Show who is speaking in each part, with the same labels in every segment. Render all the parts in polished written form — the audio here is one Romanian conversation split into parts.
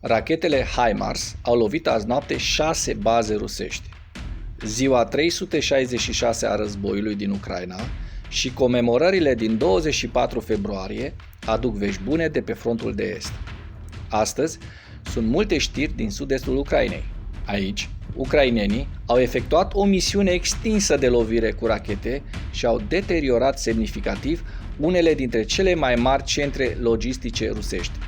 Speaker 1: Rachetele HIMARS au lovit azi noapte 6 baze rusești. Ziua 366 a războiului din Ucraina și comemorările din 24 februarie aduc vești bune de pe frontul de est. Astăzi sunt multe știri din sud-estul Ucrainei. Aici, ucrainenii au efectuat o misiune extinsă de lovire cu rachete și au deteriorat semnificativ unele dintre cele mai mari centre logistice rusești.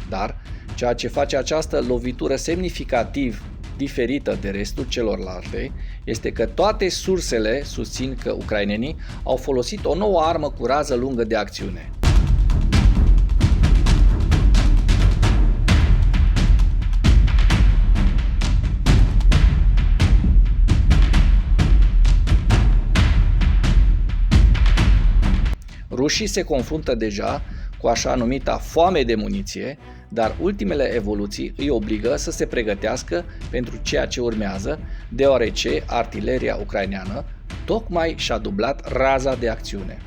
Speaker 1: Dar ceea ce face această lovitură semnificativ diferită de restul celorlalte este că toate sursele susțin că ucrainenii au folosit o nouă armă cu rază lungă de acțiune. Rușii se confruntă deja cu așa numita foame de muniție, dar ultimele evoluții îi obligă să se pregătească pentru ceea ce urmează, deoarece artileria ucraineană tocmai și-a dublat raza de acțiune.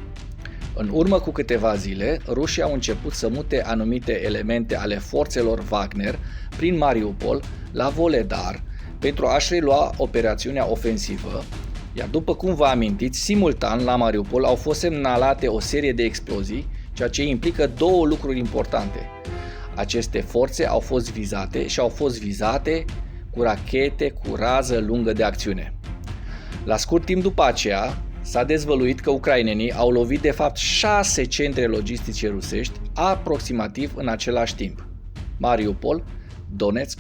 Speaker 1: În urmă cu câteva zile, rușii au început să mute anumite elemente ale forțelor Wagner prin Mariupol la Voledar pentru a-și relua operațiunea ofensivă, iar după cum vă amintiți, simultan la Mariupol au fost semnalate o serie de explozii, ceea ce implică două lucruri importante. Aceste forțe au fost vizate și au fost vizate cu rachete cu rază lungă de acțiune. La scurt timp după aceea, s-a dezvăluit că ucrainenii au lovit de fapt 6 centre logistice rusești aproximativ în același timp: Mariupol, Donetsk,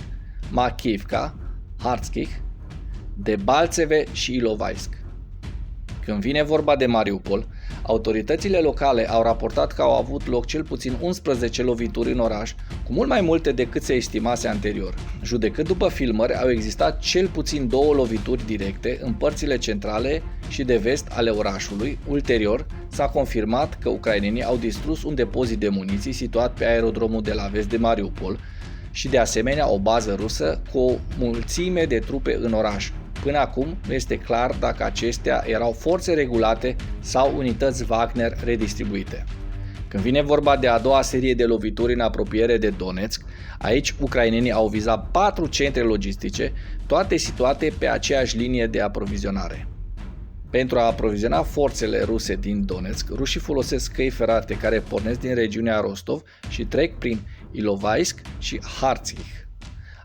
Speaker 1: Makiivka, Harkivka, Debaltseve și Ilovaisk. Când vine vorba de Mariupol, autoritățile locale au raportat că au avut loc cel puțin 11 lovituri în oraș, cu mult mai multe decât se estimase anterior. Judecând după filmări, au existat cel puțin 2 lovituri directe în părțile centrale și de vest ale orașului. Ulterior, s-a confirmat că ucrainenii au distrus un depozit de muniții situat pe aerodromul de la vest de Mariupol și de asemenea o bază rusă cu o mulțime de trupe în oraș. Până acum nu este clar dacă acestea erau forțe regulate sau unități Wagner redistribuite. Când vine vorba de a doua serie de lovituri în apropiere de Donetsk, aici ucrainenii au vizat 4 centre logistice, toate situate pe aceeași linie de aprovizionare. Pentru a aproviziona forțele ruse din Donetsk, rușii folosesc căi ferate care pornesc din regiunea Rostov și trec prin Ilovaisk și Harkivka.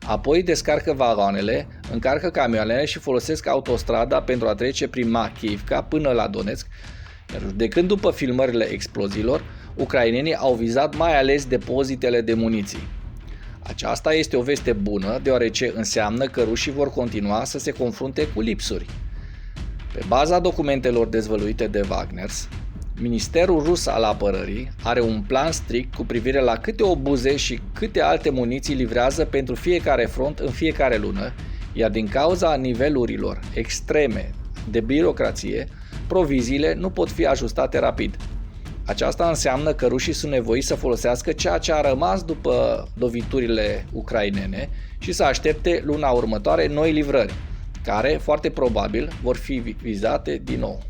Speaker 1: Apoi descarcă vagoanele, încarcă camioanele și folosesc autostrada pentru a trece prin Makiivka până la Donetsk, iar judecând după filmările exploziilor, ucrainenii au vizat mai ales depozitele de muniții. Aceasta este o veste bună, deoarece înseamnă că rușii vor continua să se confrunte cu lipsuri. Pe baza documentelor dezvăluite de Wagner, Ministerul Rus al Apărării are un plan strict cu privire la câte obuze și câte alte muniții livrează pentru fiecare front în fiecare lună, iar din cauza nivelurilor extreme de birocrație, proviziile nu pot fi ajustate rapid. Aceasta înseamnă că rușii sunt nevoiți să folosească ceea ce a rămas după loviturile ucrainene și să aștepte luna următoare noi livrări, care foarte probabil vor fi vizate din nou.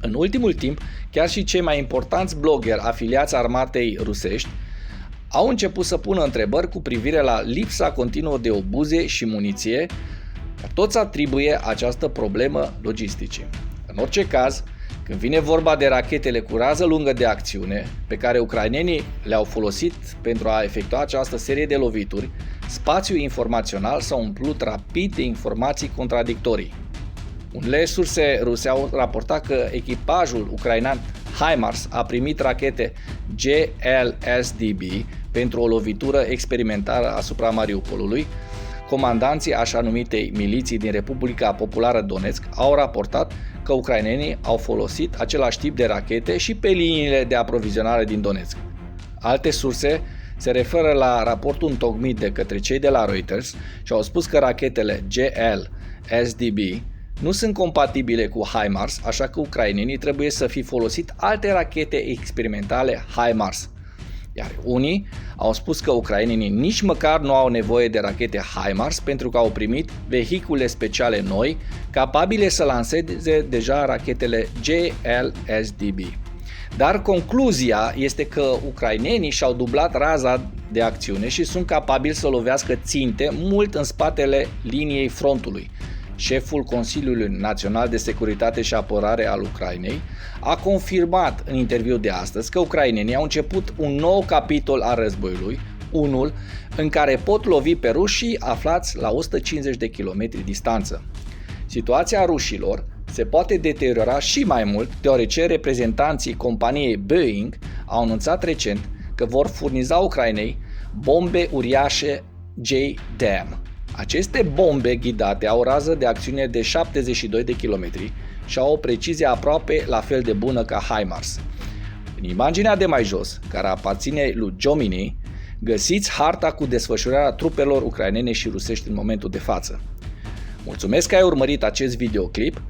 Speaker 1: În ultimul timp, chiar și cei mai importanți bloggeri afiliați armatei rusești au început să pună întrebări cu privire la lipsa continuă de obuze și muniție, dar toți atribuie această problemă logisticii. În orice caz, când vine vorba de rachetele cu rază lungă de acțiune, pe care ucrainenii le-au folosit pentru a efectua această serie de lovituri, spațiul informațional s-a umplut rapid de informații contradictorii. Unele surse ruse au raportat că echipajul ucrainean HIMARS a primit rachete GLSDB pentru o lovitură experimentală asupra Mariupolului. Comandanții așa numitei miliții din Republica Populară Donetsk au raportat că ucrainenii au folosit același tip de rachete și pe liniile de aprovizionare din Donetsk. Alte surse se referă la raportul întocmit de către cei de la Reuters și au spus că rachetele GLSDB nu sunt compatibile cu HIMARS, așa că ucrainenii trebuie să fi folosit alte rachete experimentale HIMARS. Iar unii au spus că ucrainenii nici măcar nu au nevoie de rachete HIMARS pentru că au primit vehicule speciale noi, capabile să lanseze deja rachetele GLSDB. Dar concluzia este că ucrainenii și-au dublat raza de acțiune și sunt capabili să lovească ținte mult în spatele liniei frontului. Șeful Consiliului Național de Securitate și Apărare al Ucrainei a confirmat în interviul de astăzi că ucrainenii au început un nou capitol al războiului, unul în care pot lovi pe rușii aflați la 150 de kilometri distanță. Situația rușilor se poate deteriora și mai mult, deoarece reprezentanții companiei Boeing au anunțat recent că vor furniza Ucrainei bombe uriașe JDAM. Aceste bombe ghidate au o rază de acțiune de 72 de kilometri și au o precizie aproape la fel de bună ca HIMARS. În imaginea de mai jos, care aparține lui Jomini, găsiți harta cu desfășurarea trupelor ucrainene și rusești în momentul de față. Mulțumesc că ai urmărit acest videoclip.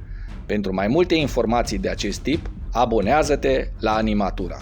Speaker 1: Pentru mai multe informații de acest tip, abonează-te la Animatura.